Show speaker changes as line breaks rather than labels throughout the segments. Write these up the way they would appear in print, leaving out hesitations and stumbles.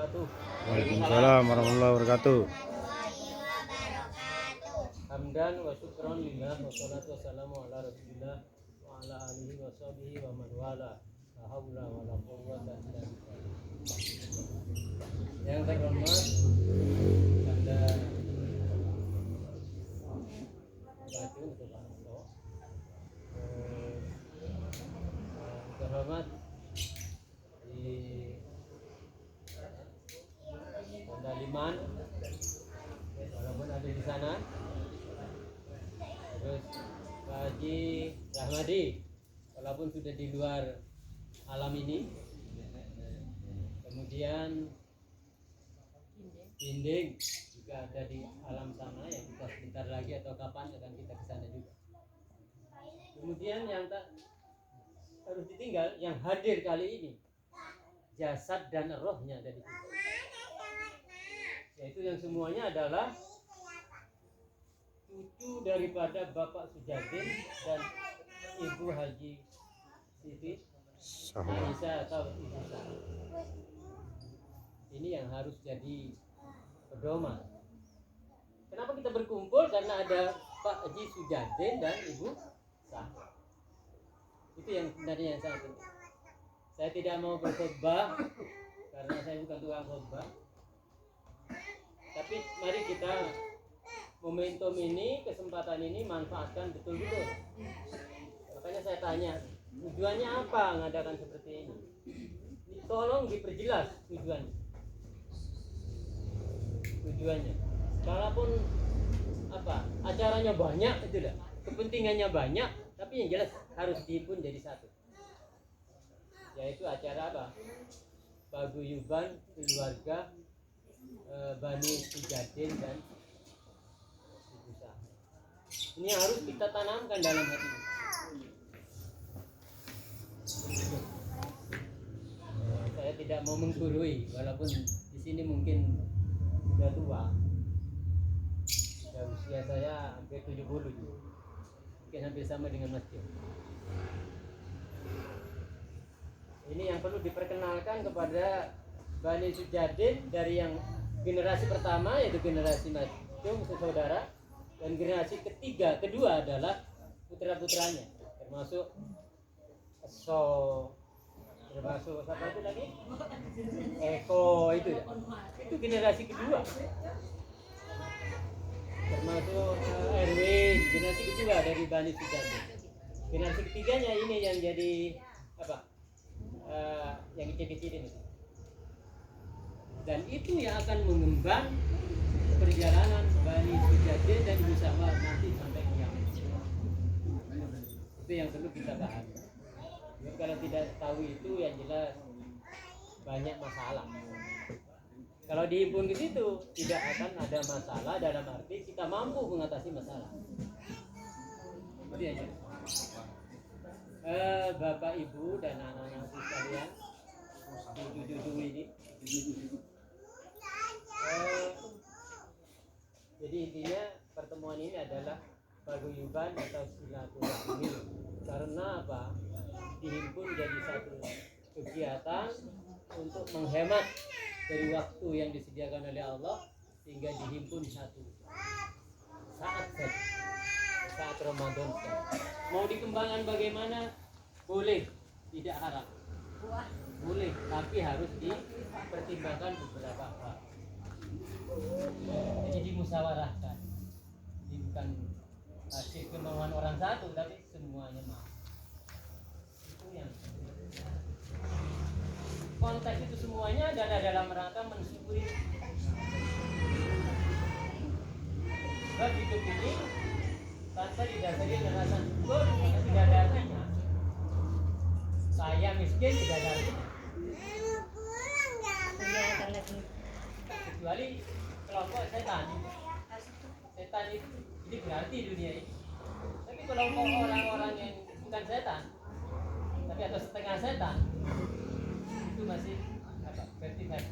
wabarakatuh.
Waalaikumsalam warahmatullahi wabarakatuh.
Hamdan wa syukran lillah wa salatu wassalamu ala rasulillah wa ala alihi wa sahbihi wa man wala. La haula wa la quwwata illa billah. Yang terhormat Anda Batu Subhanallah. Terhormat di Kondaliman, walaupun ada di sana. Terus Pak Haji Rahmadi, walaupun sudah di luar alam ini. Kemudian Dinding juga ada di alam sana, yang kita sebentar lagi atau kapan akan kita ke sana juga. Kemudian yang tak harus ditinggal, yang hadir kali ini, jasad dan rohnya ada di situ. Yaitu yang semuanya adalah cucu daripada Bapak Sujadin dan Ibu Haji Siti Aisyah atau Ibu Sarah. Ini yang harus jadi pedoman. Kenapa kita berkumpul? Karena ada Pak Haji Sujadin dan Ibu Sarah. Itu yang sebenarnya yang sangat penting. Saya tidak mau berkhotbah karena saya bukan tukang khotbah. Tapi mari kita momentum ini, kesempatan ini manfaatkan betul-betul. Makanya saya tanya, tujuannya apa mengadakan seperti ini? Tolong diperjelas tujuannya. Kalaupun apa acaranya banyak, itu dah. Kepentingannya banyak, tapi yang jelas harus dihimpun jadi satu. Yaitu acara apa? Paguyuban keluarga Bani Sujadin dan Ibu Sarah. Ini yang harus kita tanamkan dalam hati. Saya tidak mau menggurui, walaupun di sini mungkin sudah tua. Dan usia saya hampir 70 juga. Mungkin hampir sama dengan Mas Jo. Ini yang perlu diperkenalkan kepada Bani Sujadin dari yang generasi pertama, yaitu generasi Mas Jo, saudara, dan generasi kedua adalah putra-putranya, termasuk siapa itu lagi? Eko itu ya. Itu generasi kedua. Termasuk Erwin, generasi kedua dari Bani Sujadin. Generasi ketiganya ini yang jadi apa? Yang kecil-kecil ini. Dan itu yang akan mengemban perjalanan Bani Sujadin dan Ibu Sarah nanti sampai kiamat. Itu yang perlu kita pahami. Kalau tidak tahu itu, yang jelas banyak masalah. Kalau dihimpun ke situ, tidak akan ada masalah dalam arti kita mampu mengatasi masalah. Itu aja. Bapak, Ibu, dan anak-anak sekalian, cucu-cucu ini. Jadi intinya pertemuan ini adalah paguyuban atau silaturahmi. Karena apa? Dihimpun jadi satu kegiatan untuk menghemat dari waktu yang disediakan oleh Allah, sehingga dihimpun satu saat saja, saat Ramadan saja. Mau dikembangkan bagaimana? Boleh, tidak haram. Boleh, tapi harus dipertimbangkan beberapa hal. Jadi dimusyawarahkan. Ini bukan hasil kemauan orang satu, tapi semuanya mau. Itu yang konteks itu semuanya adalah dalam rangka mensyukuri. Sebab hidup ini tanpa didasari dengan rasa syukur tidak ada artinya. Saya miskin tidak ada artinya. Kecuali kelompok setan. Setan itu jadi berarti dunia ini. Tapi kelompok orang-orang yang bukan setan, tapi atau setengah setan, itu masih apa? Vertikal.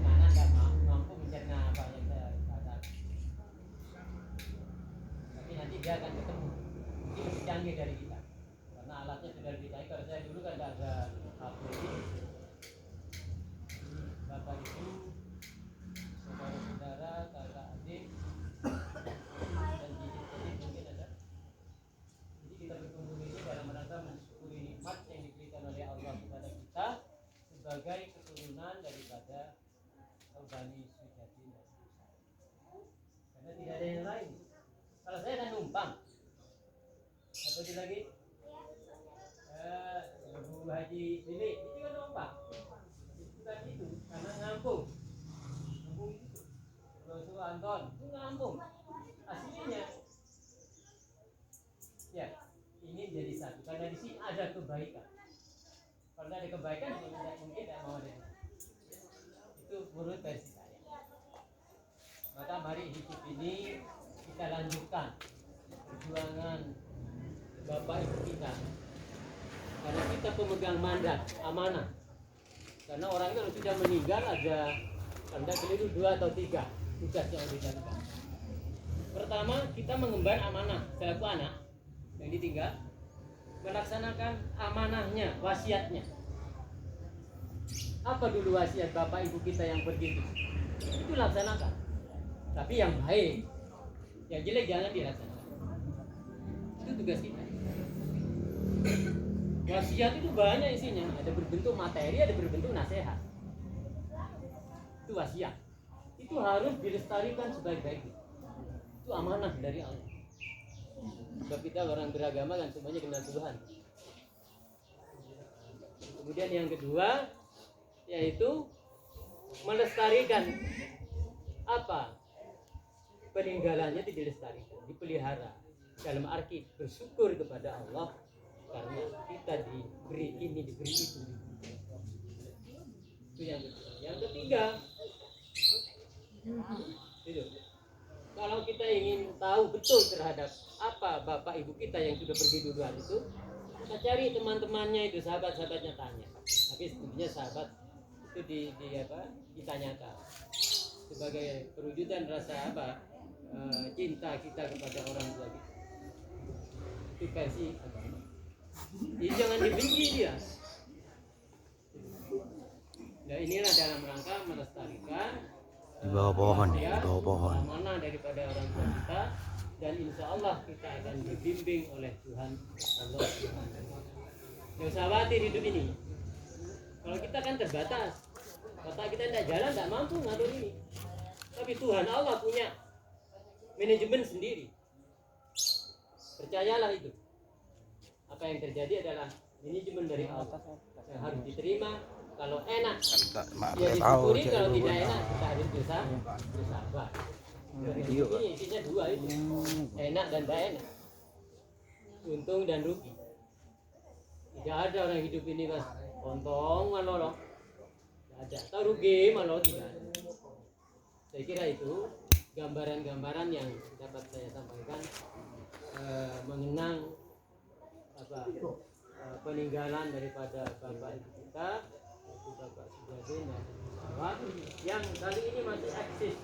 Anak nggak mampu mencerna apa yang saya katakan. Tapi nanti dia akan ketemu. Mungkin lebih canggih dari kita. Karena alatnya sudah lebih canggih. Kalau saya dulu kan nggak ada HP ini. sebagai keturunan daripada Bani Sujadin. Karena tidak ada yang lain. Kalau saya kan numpang. Apa itu lagi? Ibu Haji Lili itu kan numpang. Itu tadi itu karena ngampung itu. Kalau Anton itu ngampung. Aslinya ya ingin jadi satu. Karena di sini ada kebaikan. Kalau ada kebaikan mungkin tidak mau ada. Itu menurut versi saya. Maka mari hidup ini kita lanjutkan perjuangan Bapak Ibu kita. Karena kita pemegang mandat, amanah. Karena orang kalau sudah meninggal ada tanda keliru 2 atau 3 tugas yang dijalankan. Pertama, kita mengemban amanah selaku anak yang ditinggal, melaksanakan amanahnya, wasiatnya. Apa dulu wasiat Bapak Ibu kita yang pergi itu laksanakan. Tapi yang baik, yang jelek jangan dilaksanakan. Itu tugas kita. Wasiat itu banyak isinya, ada berbentuk materi, ada berbentuk nasihat. Itu wasiat. Itu harus dilestarikan sebaik-baiknya. Itu amanah dari Allah. Sebab kita orang beragama kan semuanya kenal Tuhan. Kemudian yang kedua yaitu melestarikan apa peninggalannya, dilestarikan, dipelihara dalam arti bersyukur kepada Allah karena kita diberi ini, diberi itu. Itu yang kedua. Yang ketiga itu kalau kita ingin tahu betul terhadap apa Bapak Ibu kita yang sudah pergi duluan itu, kita cari teman-temannya itu, sahabat-sahabatnya tanya. Tapi sebetulnya sahabat itu ditanyakan sebagai perwujudan rasa cinta kita kepada orang tua kita. Itu versi agama. Jadi jangan dibenci dia. Nah inilah dalam rangka melestarikan
Di bawah pohon ya, di bawah pohon.
Amanah daripada orang tua kita, dan insya Allah kita akan dibimbing oleh Tuhan Allah. Jangan usah khawatir hidup ini. Kalau kita kan terbatas, otak kita tidak jalan, tidak mampu ngatur ini. Tapi Tuhan Allah punya manajemen sendiri. Percayalah itu. Apa yang terjadi adalah manajemen dari Allah yang harus diterima. Kalau enak ya disyukuri, kalau tidak enak kita harus bersabar. Ini intinya dua itu, enak dan tidak enak, untung dan rugi. Tidak ada orang hidup ini mas untung malah tidak ada, atau rugi malah tidak ada. Saya kira itu gambaran-gambaran yang dapat saya sampaikan mengenang peninggalan daripada Bapak Ibu kita, Bapak Sujadin dan Sawat, yang kali ini masih eksis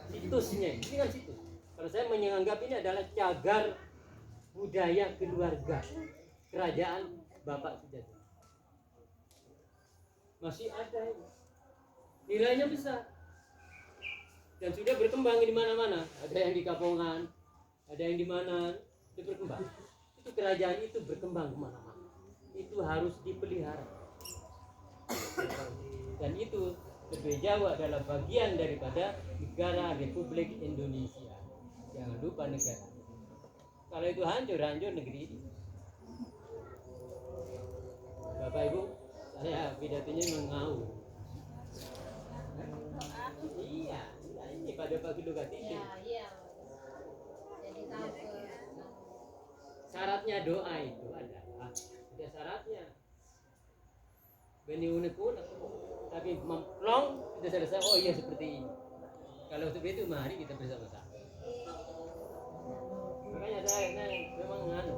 situsnya. Ini kan situs. Kalau saya menganggap ini adalah cagar budaya keluarga kerajaan Bapak Sujadin. Masih ada ini. Nilainya besar. Dan sudah berkembang di mana-mana. Ada yang di Kapongan, ada yang di mana, itu berkembang. Itu kerajaan itu berkembang kemana-mana. Itu harus dipelihara. Dan itu lebih jauh adalah bagian daripada negara Republik Indonesia. Jangan lupa negara. Kalau itu hancur negeri ini. Bapak Ibu, saya pidatonya mengaur. Iya, ini pada pagi luka ini.
Iya. Jadi tahu
Syaratnya doa itu adalah ada syaratnya. Beni unek-unek, tapi memplong sudah selesai. Oh iya seperti ini. Kalau seperti itu mari kita bersama-sama. Makanya saya memang nganu.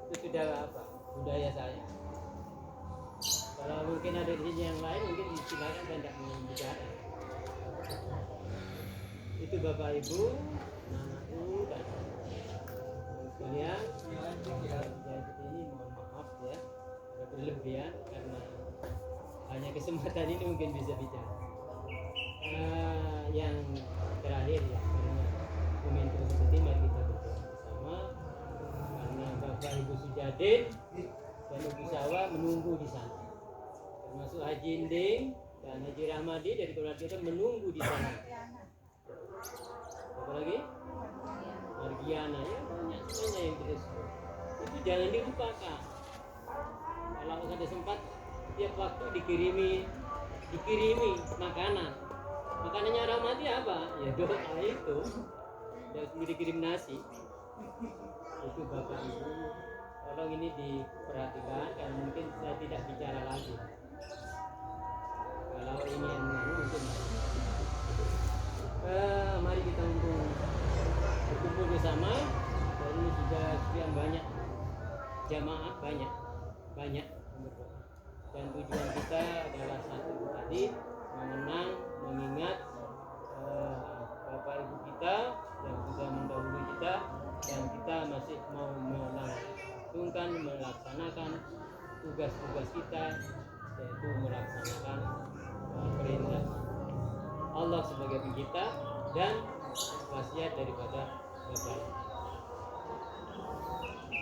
Itu sudah budaya saya. Kalau mungkin ada di sini yang lain mungkin silakan dan tidak bicara. Itu Bapak Ibu, anakku dan sekalian. Ini mohon maaf ya. Berlebihan karena hanya kesempatan ini mungkin bisa bicara. Yang terakhir ya, karena momentum seperti mari kita berdoa bersama karena Bapak Ibu Sujadin dan Ibu Sawa menunggu di sana. termasuk Haji Inding dan Haji Rahmadi dari keluarga kita menunggu di sana. Apa lagi? Margiana, ya banyak semuanya yang direspon. Itu jangan dilupakan. Kalau ada sempat tiap waktu dikirimi makanan. Makanannya Rahmadi apa? Ya doa itu. Dan sebelum dikirim nasi. Itu Bapak Ibu, tolong ini diperhatikan karena mungkin saya tidak bicara lagi. Kalau ini yang mungkin mari kita berkumpul bersama. Dan ini sudah sekian banyak jamaah, banyak dan tujuan kita adalah satu tadi, mengenang, mengingat Bapak Ibu kita yang sudah mendahului kita, dan kita masih mau melaksanakan tugas-tugas kita, yaitu melaksanakan perintah Allah sebagai pencipta dan wasiat daripada Bapak.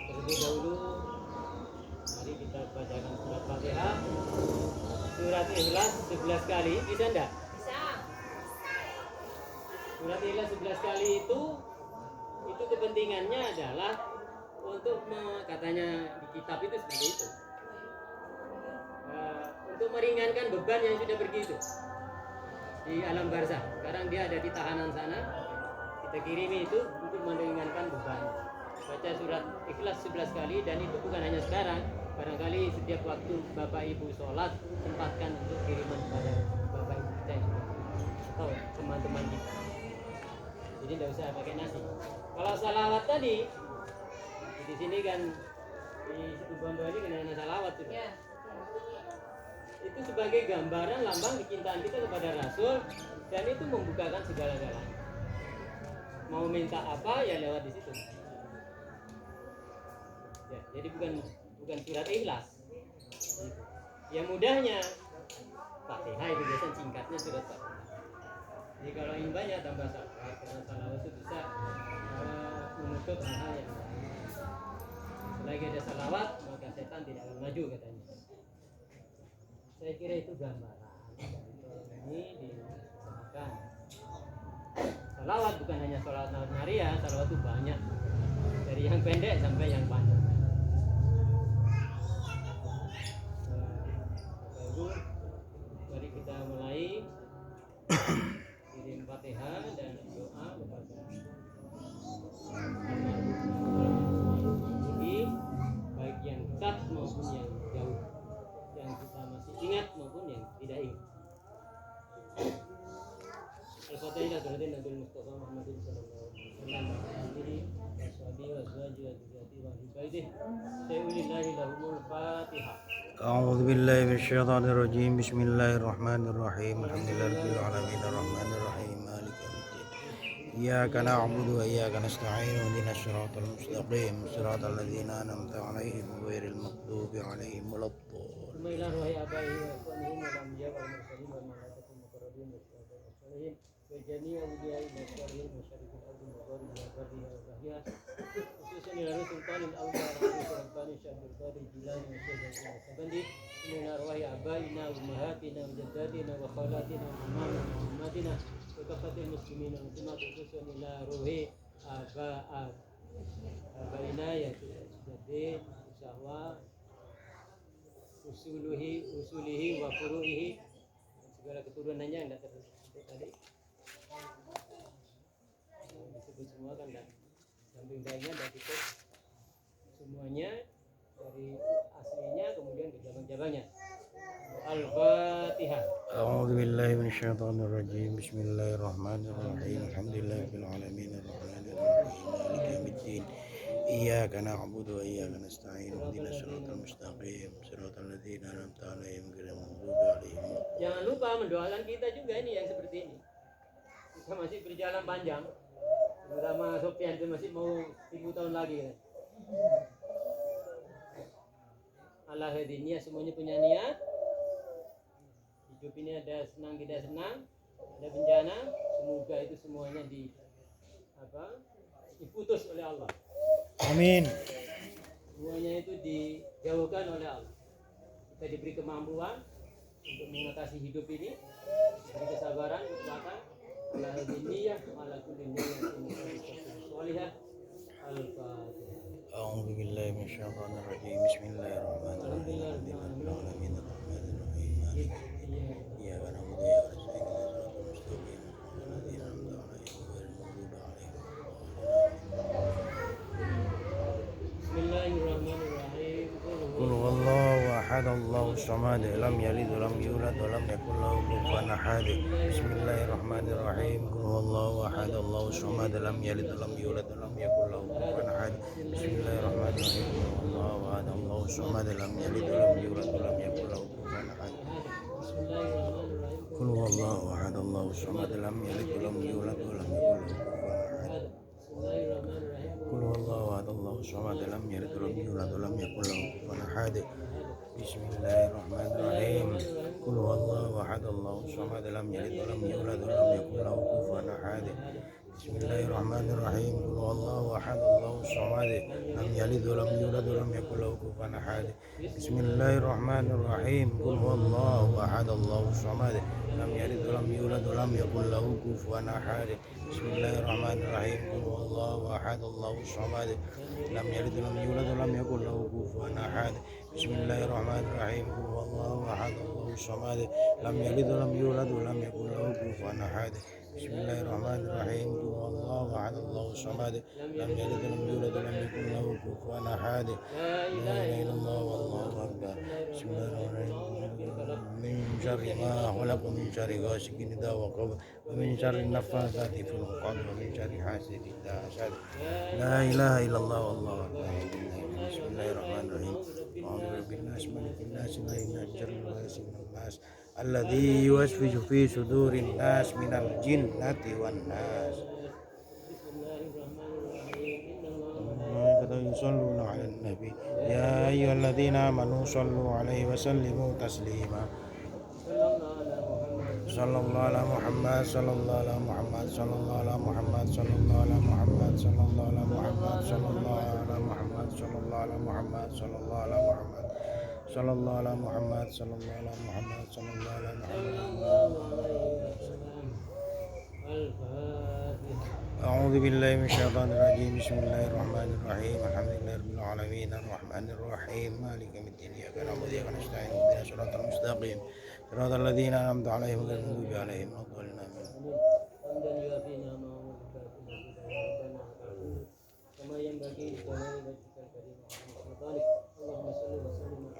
Terlebih dahulu mari kita bacakan surat Fatihah, surat Ikhlas 11 kali, bisa enggak?
Bisa.
Surat Ikhlas 11 kali itu kepentingannya adalah untuk katanya di kitab itu seperti itu, untuk meringankan beban yang sudah pergi itu di alam barzah. Sekarang dia ada di tahanan sana, kita kirimi itu untuk meringankan beban. Baca surat Ikhlas 11 kali, dan itu bukan hanya sekarang, barangkali setiap waktu Bapak Ibu sholat sempatkan untuk kiriman kepada Bapak Ibu kita atau teman-teman kita. Jadi tidak usah pakai nasi. Kalau salawat tadi di sini kan di situ Bondo ini kena salawat sudah.
Ya.
Itu sebagai gambaran lambang kecintaan kita kepada Rasul, dan itu membukakan segala-galanya. Mau minta apa ya lewat di situ. Ya, jadi bukan surat Ikhlas. Ya mudahnya Fatihah itu biasanya singkatnya surat Fatihah. Jadi kalau ingin banyak tambah salawat, karena salawat itu bisa menutup hal-hal yang lain. Selagi ada salawat maka setan tidak akan maju katanya. Saya kira itu gambaran. Ini diusahakan. Salawat bukan hanya salawat Maria, salawat itu banyak, dari yang pendek sampai yang panjang. Baru mari kita mulai kirim Fatihah dan doa kepada ini, baik yang dekat maupun yang jauh, yang kita masih ingat maupun yang tidak ingat. Al-Fatihah terhadap Nabi Mustafa Muhammad sallallahu alaihi wasallam wa alihi washabihi wa azwajihi wa dzurriyyatihi wa ahli baitihi. Sayulillahi lahumul Fatihah.
أعوذ بالله من الشيطان الرجيم بسم الله الرحمن الرحيم الحمد لله رب العالمين الرحمن الرحيم مالك يوم الدين إياك نعبد وإياك نستعين اهدنا الصراط المستقيم صراط الذين أنعمت عليهم غير المغضوب عليهم ولا الضالين.
ثم إلى روح آبائهم وإخوانهم والأنبياء والمرسلين والملائكة المقربين والشهداء والصالحين وجميع أولياء المصالحين وشريك الأرض وغيرها وبرها وبحرها، خصوصا إلى سلطان الأولياء رئيس رباني شيخ القادر الجيلاني والشيخ السبندي. ثم إلى روح آبائنا وأمهاتنا وجداتنا وخالاتنا وعمامنا وعماتنا وكافة المسلمين والمسلمات، خصوصا إلى روح آبائنا yaitu Jadid, Usahwa, usulihi wa furu'ihi, segala keturunannya yang tidak tersebut tadi disebut semua kan, dan samping baiknya dan itu semuanya dari aslinya kemudian ke cabang-cabangnya. Al-Fatihah.
أعوذ بالله من الشيطان الرجيم بسم الله الرحمن الرحيم الحمد لله رب العالمين الرحمن الرحيم مالك يوم الدين إياك نعبد وإياك نستعين اهدنا الصراط المستقيم صراط الذين أنعمت عليهم غير المغضوب عليهم.
Jangan lupa mendoakan kita juga ini yang seperti ini. Kita masih berjalan panjang, terutama Sofian itu masih mau 1000 tahun lagi kan. Allah hadinya semuanya punya niat. Hidup ini ada senang tidak senang, ada bencana, semoga itu semuanya diputus oleh Allah.
Amin.
Semuanya itu dijauhkan oleh Allah. Kita diberi kemampuan, untuk mengatasi hidup ini, beri kesabaran, kekuatan. Ala hadiniyah, ala kulli niyatin sholihah. Al-Fatihah.
أعوذ بالله من الشيطان الرجيم بسم الله الرحمن الرحيم الحمد لله رب العالمين الرحمن الرحيم مالك إياك نعبد وإياك نستعين اهدنا الصراط المستقيم صراط الذين أنعمت عليهم غير المغضوب عليهم
Bismillahirrahmanirrahim.
قل هو الله أحد الله الصمد لم يلد ولم يولد ولم يكن له كفوا أحد بسم الله الرحمن الرحيم قل هو الله أحد الله الصمد لم يلد ولم يولد ولم يكن له كفوا أحد بسم الله الرحمن الرحيم قل هو الله أحد الله الصمد لم يلد ولم يولد ولم يكن له كفوا أحد قل هو الله أحد الله الصمد لم يلد ولم يولد ولم يكن له كفوا أحد قل هو الله أحد الله الصمد لم يلد ولم يولد ولم يكن له كفوا أحد بسم الله الرحمن الرحيم قل هو الله أحد الله الصمد لم يلد ولم يولد ولم يكن له كفوا أحد بسم الله الرحمن الرحيم قل هو الله أحد الله الصمد لم يلد ولم يولد ولم يكن له كفوا أحد بسم الله الرحمن الرحيم قل هو الله أحد الله الصمد لم يلد ولم يولد ولم يكن له كفوا أحد بسم الله الرحمن الرحيم قل هو الله أحد الله الصمد لم يلد ولم يولد ولم يكن له كفوا أحد بسم الله الرحمن الرحيم قل هو الله أحد الله الصمد لم يلد ولم يولد ولم يكن له كفوا أحد بسم الله الرحمن الرحيم قل هو الله أحد الله الصمد لم يلد ولم يولد ولم يكن له كفوا أحد لا إله إلا الله والله أكبر بسم الله الرحمن الرحيم من شر ما خلق ومن شر غاسق إذا وقب ومن شر النفاثات في العقد ومن شر حاسد إذا حسد لا إله إلا الله والله أكبر بسم الله الرحمن الرحيم أعوذ برب الناس ملك الناس إله الناس شر الوسواس الناس الذي يوسوس في صدور الناس من الجنة والناس يصلون على النبي يا أيها الذين آمنوا صلوا عليه وسلموا تسليما صلى الله على محمد صلى الله على محمد صلى الله على محمد صلى الله على محمد صلى الله على محمد صلى الله على محمد صلى الله على محمد صلى الله على محمد صلى الله على محمد صلى الله على محمد صلى الله على محمد أعوذ بالله من الشيطان الرجيم بسم الله الرحمن الرحيم الحمد لله رب العالمين الرحمن الرحيم مالك يوم الدين إياك نعبد وإياك نستعين اهدنا الصراط المستقيم صراط الذين أنعمت عليهم غير المغضوب عليهم ولا الضالين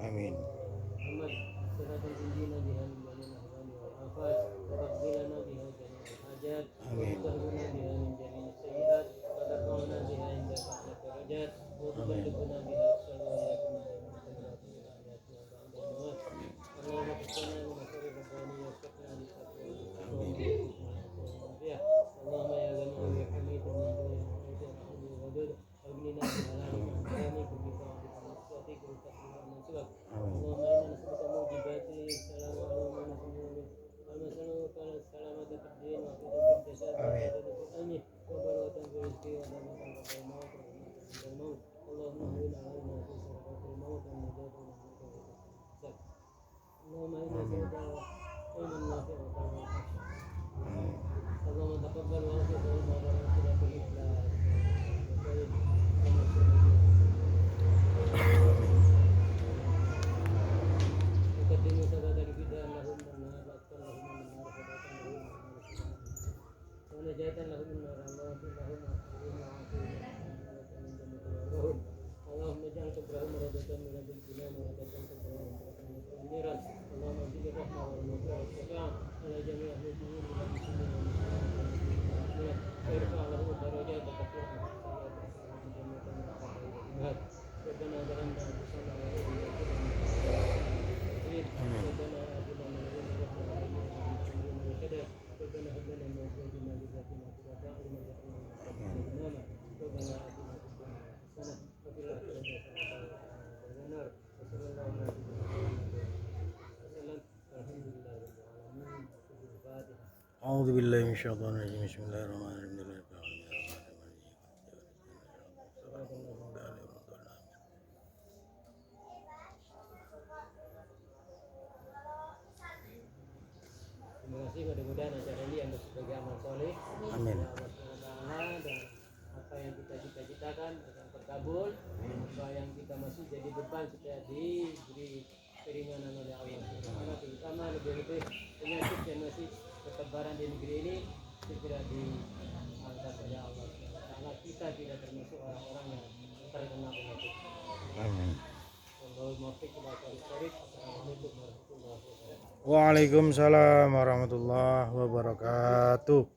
آمين آمين أعوذ بالله من الشيطان الرجيم بسم الله الرحمن الرحيم
apa yang kita masih jadi beban supaya diberi keringanan oleh Allah Subhanahu, terutama lebih-lebih penyakit yang masih bertebaran di negeri ini segera diangkat oleh Allah karena kita tidak termasuk orang-orang yang terkena penyakit.
Amin.
Assalamualaikum warahmatullahi wabarakatuh.
Waalaikumsalam warahmatullahi wabarakatuh.